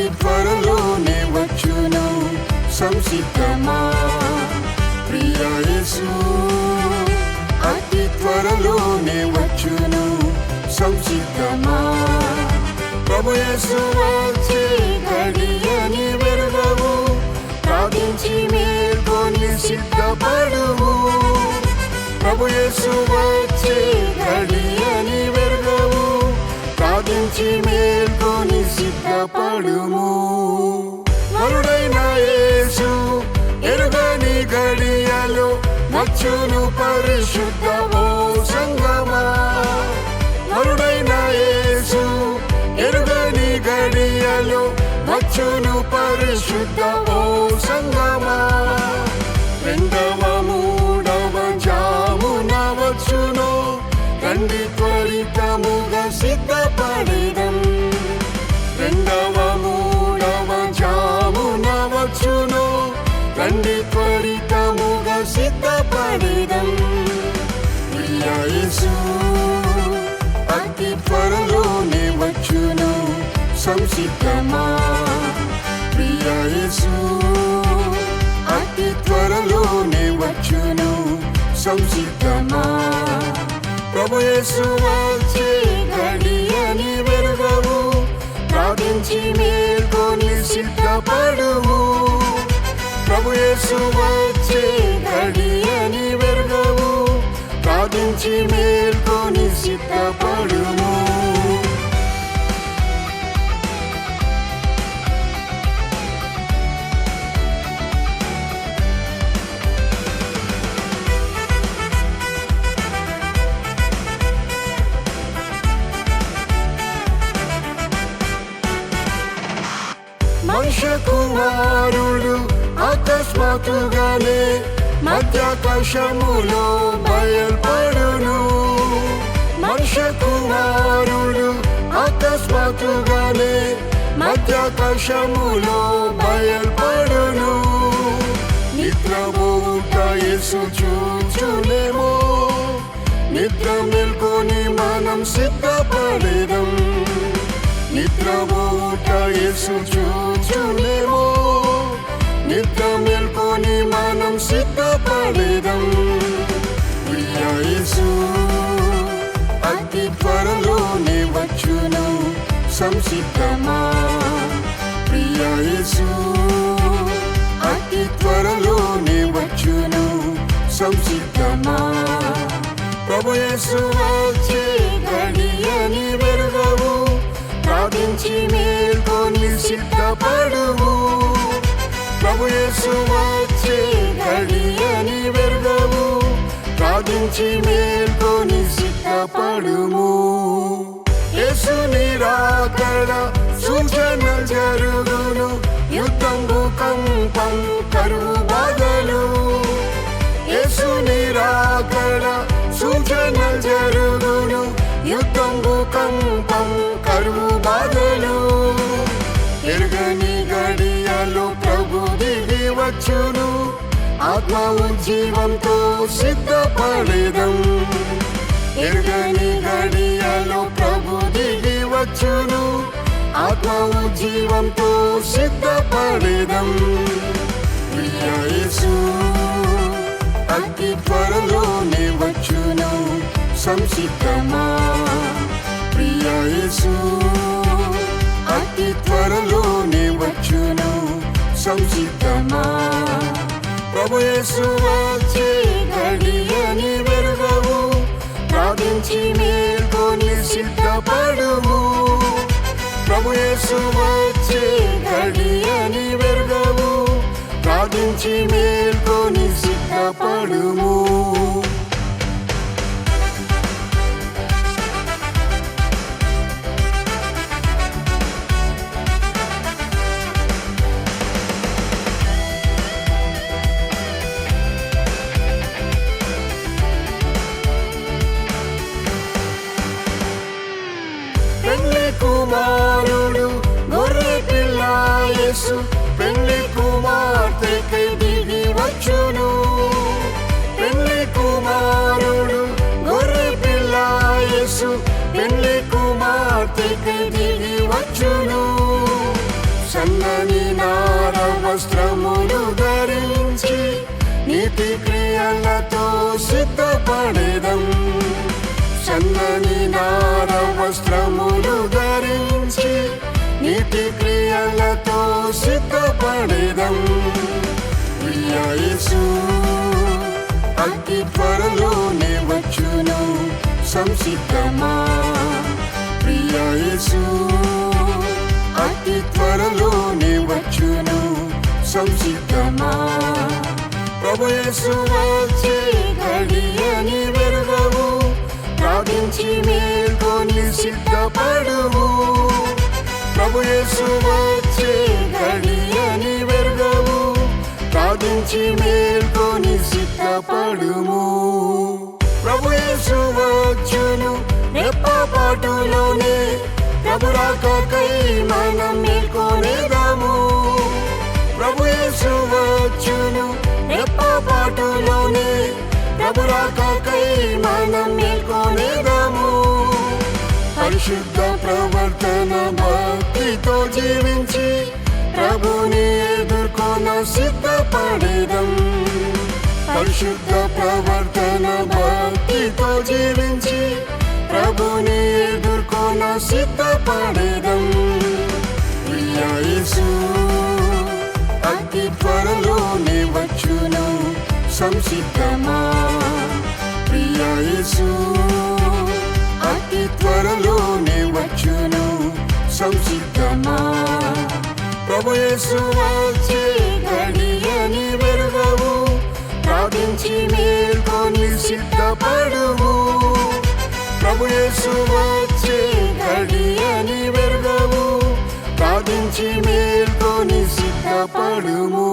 అతి త్వరలోనే వచ్చును సంసిద్ధమా ప్రియ యేసు అతి త్వరలోనే వచ్చును సంసిద్ధమా ప్రభు యేసు వచ్చే గడియని వెరుగవు ప్రార్థించి మేల్కొని సిద్ధపడుము ప్రభు యేసు వచ్చే గడియని వెరుగవు ప్రార్థించి మేల్కొని సిద్ధపడుము వరుడైన యేసు ఎరుగని గడియలో వచ్చును పరిశుద్ధ ఓ సంగమా వరుడైన యేసు ఎరుగని గడియలో వచ్చును పరిశుద్ధ ఓ సంగమా రెండవ మూడవ జామున వచ్చును రండి త్వరితముగా సిద్ధపడెదం రెండవ మూడవ జామున వచ్చును రండి త్వరితముగా సిద్ధపడెదం ప్రియ యేసు అతి త్వరలోనే వచ్చును సంసిద్ధమా ప్రియ యేసు అతి త్వరలోనే వచ్చును సంసిద్ధమా ప్రభు యేసు వచ్చే గడియని వెరుగవు ప్రార్థించి మేల్కొని సిద్ధపడుము ప్రభు యేసు వచ్చే గడియని వెరుగవు ప్రార్థించి మేల్కొని సిద్ధపడుము మనుష్య కుమారుడు అకస్మాత్తుగానే మధ్యాకాశములో బయల్పడును మనుష్య కుమారుడు అకస్మాత్తుగానే మధ్యాకాశములో బయల్పడును నిద్రపోవుట యేసు చూచునేమో నిద్ర మేల్కొని మనం సిద్ధపడెదం నిద్రపోవుట యేసు చూచునేమో నిద్ర మేల్కొని మనం సిద్ధపడెదం ప్రియ యేసు అతి త్వరలోనే వచ్చును సంసిద్ధమా ప్రియ యేసు అతి త్వరలోనే వచ్చును సంసిద్ధమా ప్రభు యేసు వచ్చే గడియని వెరుగవు ప్రార్థించి మేల్కొని సిద్ధపడుము ప్రభు యేసు వచ్చే గడియని వెరుగవు ప్రార్థించి మేల్కొని సిద్ధపడుము యేసుని రాకడ సూచన జరుగును యుద్ధం భూకంపం కరువు బాధలు యేసుని రాకడ సూచన జరుగును యుద్ధం భూకంపం కరువు బాధలు ఎరుగని గడియలో ప్రభు దిగి వచ్చును ఆత్మ ఉజ్జీవంతో సిద్ధపడెదం ఎరుగని గడియలో ప్రభు దిగి వచ్చును ఆత్మ ఉజ్జీవంతో సిద్ధపడెదం ప్రియ యేసు అతి త్వరలోనే వచ్చును సంసిద్ధమా ప్రియ యేసు అతి త్వరలోనే వచ్చును సంసిద్ధమా ప్రభు యేసు వచ్చే గడియని వెరుగవు ప్రార్థించి మేల్కొని సిద్ధపడుము ప్రభు యేసు వచ్చే గడియని వెరుగవు ప్రార్థించి మేల్కొని సిద్ధపడుము కుమారుడు గొర్రె పిల్ల యేసు పెళ్లి కుమార్తెకై దిగి వచ్చును పెళ్లి కుమారుడు గొర్రె పిల్ల యేసు పెళ్లి కుమార్తెకై దిగి వచ్చును సన్నని నార వస్త్రములు ధరించి నీతి క్రియలతో సిద్ధపడేదం. సన్నని నార వస్త్రములు ధరించి నీతి క్రియలతో సిద్ధపడేదం. ప్రియ యేసు అతి త్వరలోనే వచ్చును, సంసిద్ధమా. ప్రియ యేసు అతి త్వరలోనే వచ్చును, సంసిద్ధమా. ప్రభు యేసు వచ్చే గడియని వెరుగవు, ప్రార్థించి మేల్కొని సిద్ధపడుము. ప్రభు యేసు వచ్చే గడియని వెరుగవు, ప్రార్థించి మేల్కొని సిద్ధపడుము. ప్రభు యేసు వచ్చును రెప్పపాటులోనే, ప్రభు రాకకై మనం మేల్కొనేదాము. ప్రభు యేసు వచ్చును రెప్పపాటులోనే, ప్రభు రాకకై మనం మేల్కొనేదాము. పరిశుద్ధ ప్రవర్తన భక్తితో జీవించి ప్రభుని ఎదుర్కొన సిద్ధపడేదం. పరిశుద్ధ ప్రవర్తన భక్తితో జీవించి ప్రభుని ఎదుర్కొన సిద్ధపడేదం. ప్రియ యేసు అతి త్వరలోనే వచ్చును, సంసిద్ధమా. ప్రియ యేసు అతి త్వరలోనే వచ్చును, సంసిద్ధమా. ప్రభు యేసు వచ్చే గడియని వెరుగవు, ప్రార్థించి మేల్కొని సిద్ధపడుము. ప్రభు యేసు వచ్చే గడియని వెరుగవు, ప్రార్థించి మేల్కొని సిద్ధపడుము.